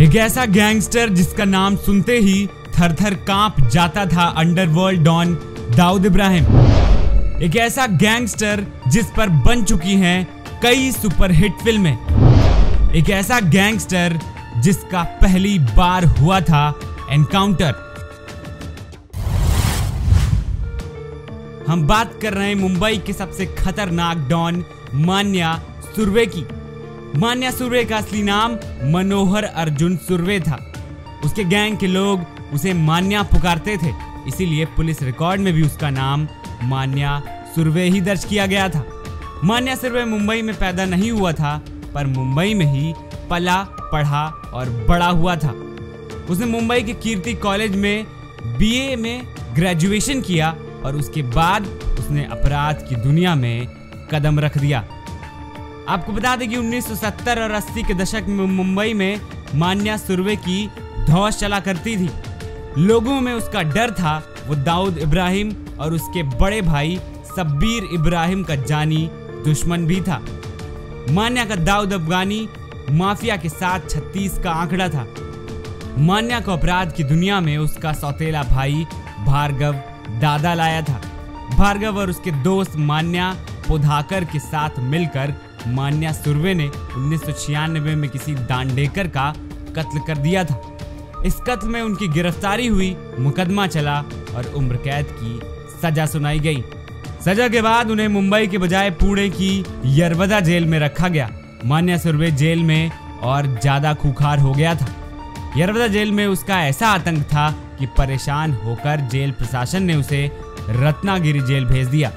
एक ऐसा गैंगस्टर जिसका नाम सुनते ही थर-थर कांप जाता था अंडरवर्ल्ड डॉन दाऊद इब्राहिम। एक ऐसा गैंगस्टर जिस पर बन चुकी हैं कई सुपरहिट फिल्में। एक ऐसा गैंगस्टर जिसका पहली बार हुआ था एनकाउंटर। हम बात कर रहे हैं मुंबई के सबसे खतरनाक डॉन मान्या सुर्वे की। मान्या सुर्वे का असली नाम मनोहर अर्जुन सुर्वे था। उसके गैंग के लोग उसे मान्या पुकारते थे, इसीलिए पुलिस रिकॉर्ड में भी उसका नाम मान्या सुर्वे ही दर्ज किया गया था। मान्या सुर्वे मुंबई में पैदा नहीं हुआ था, पर मुंबई में ही पला पढ़ा और बड़ा हुआ था। उसने मुंबई के कीर्ति कॉलेज में बीए में ग्रेजुएशन किया और उसके बाद उसने अपराध की दुनिया में कदम रख दिया। आपको बता दें कि 1970 और 80 के दशक में मुंबई में मान्या सुर्वे की धौंस चला करती थी। लोगों में उसका डर था। वो दाऊद इब्राहिम और उसके बड़े भाई शब्बीर इब्राहिम का जानी दुश्मन भी था। मान्या का दाऊद अफगानी माफिया के साथ 36 का आंकड़ा था। मान्या को अपराध की दुनिया में उसका सौतेला भाई भार्गव दादा लाया था। भार्गव और उसके दोस्त मान्या पोधाकर के साथ मिलकर मान्या सुर्वे ने 1996 में किसी दांडेकर का कत्ल कर दिया था। इस कत्ल में उनकी गिरफ्तारी हुई, मुकदमा चला और उम्र कैद की सजा सुनाई गई। सजा के बाद उन्हें मुंबई के बजाय पुणे की यरवदा जेल में रखा गया। मान्या सुर्वे जेल में और ज्यादा खूंखार हो गया था। यरवदा जेल में उसका ऐसा आतंक था कि परेशान होकर जेल प्रशासन ने उसे रत्नागिरी जेल भेज दिया।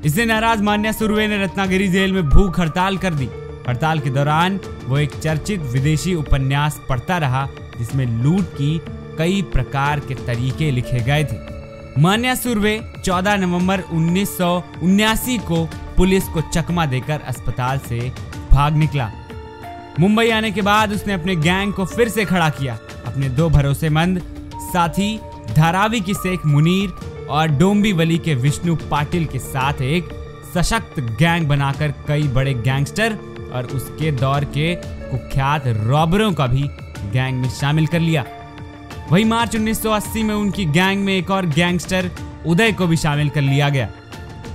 इससे नाराज मान्या सुर्वे ने रत्नागिरी जेल में भूख हड़ताल कर दी। हड़ताल के दौरान वो एक चर्चित विदेशी उपन्यास पढ़ता रहा जिसमें लूट की कई प्रकार के तरीके लिखे गए थे। मान्या सुर्वे 14 नवंबर 1979 को पुलिस को चकमा देकर अस्पताल से भाग निकला। मुंबई आने के बाद उसने अपने गैंग को फिर से खड़ा किया। अपने दो भरोसेमंद साथी धारावी की शेख मुनीर और डोंबिवली के विष्णु पाटिल के साथ एक सशक्त गैंग बनाकर कई बड़े गैंगस्टर और उसके दौर के कुख्यात रॉबरों का भी गैंग में शामिल कर लिया। वही मार्च 1980 में उनकी गैंग में एक और गैंगस्टर उदय को भी शामिल कर लिया गया।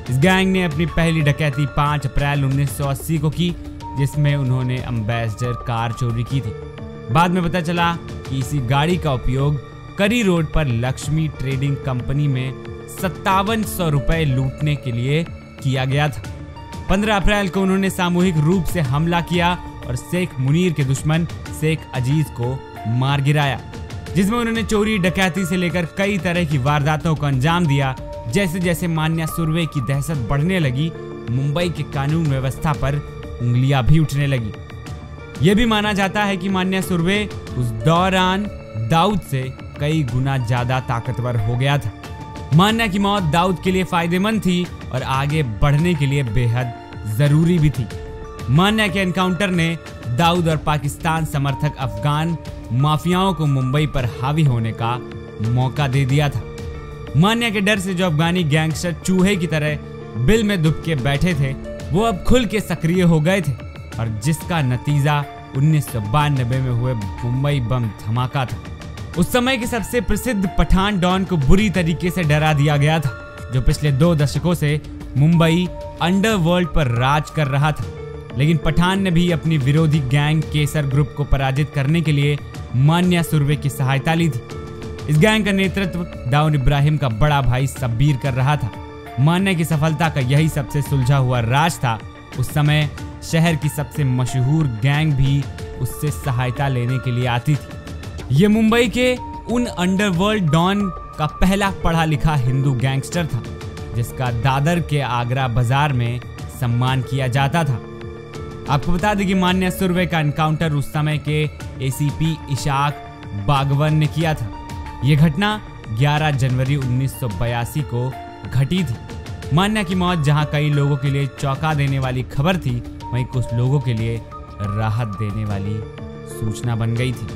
इस गैंग ने अपनी पहली डकैती 5 अप्रैल 1980 को की, जिसमें उन्होंने एम्बेसडर कार चोरी की थी। बाद में पता चला कि इसी गाड़ी का उपयोग करी रोड पर लक्ष्मी ट्रेडिंग कंपनी में 5700 रुपए लूटने के लिए किया गया था। 15 अप्रैल को उन्होंने सामूहिक रूप से हमला किया और शेख मुनीर के दुश्मन शेख अजीज को मार गिराया, जिसमें उन्होंने चोरी डकैती से लेकर कई तरह की वारदातों को अंजाम दिया। जैसे जैसे मान्या सुर्वे की दहशत बढ़ने लगी, मुंबई के कानून व्यवस्था पर उंगलियां भी उठने लगी। यह भी माना जाता है कि मान्या सुर्वे उस दौरान दाऊद से कई गुना ज्यादा ताकतवर हो गया था। मान्या की मौत दाऊद के लिए फायदेमंद थी और आगे बढ़ने के लिए बेहद जरूरी भी थी। मान्या के एनकाउंटर ने दाऊद और पाकिस्तान समर्थक अफगान माफियाओं को मुंबई पर हावी होने का मौका दे दिया था। मान्या के डर से जो अफगानी गैंगस्टर चूहे की तरह बिल में दुबके बैठे थे, वो अब खुल के सक्रिय हो गए थे और जिसका नतीजा 1992 में हुए मुंबई बम धमाका था। उस समय के सबसे प्रसिद्ध पठान डॉन को बुरी तरीके से डरा दिया गया था, जो पिछले 2 दशकों से मुंबई अंडरवर्ल्ड पर राज कर रहा था। लेकिन पठान ने भी अपनी विरोधी गैंग केसर ग्रुप को पराजित करने के लिए मान्या सुर्वे की सहायता ली थी। इस गैंग का नेतृत्व दाऊद इब्राहिम का बड़ा भाई शब्बीर कर रहा था। मान्या की सफलता का यही सबसे सुलझा हुआ राज था। उस समय शहर की सबसे मशहूर गैंग भी उससे सहायता लेने के लिए आती थी। ये मुंबई के उन अंडरवर्ल्ड डॉन का पहला पढ़ा लिखा हिंदू गैंगस्टर था, जिसका दादर के आगरा बाजार में सम्मान किया जाता था। आपको बता दें कि मान्या सुर्वे का एनकाउंटर उस समय के एसीपी इशाक बागवन ने किया था। यह घटना 11 जनवरी 1982 को घटी थी। मान्या की मौत जहां कई लोगों के लिए चौंका देने वाली खबर थी, वहीं कुछ लोगों के लिए राहत देने वाली सूचना बन गई थी।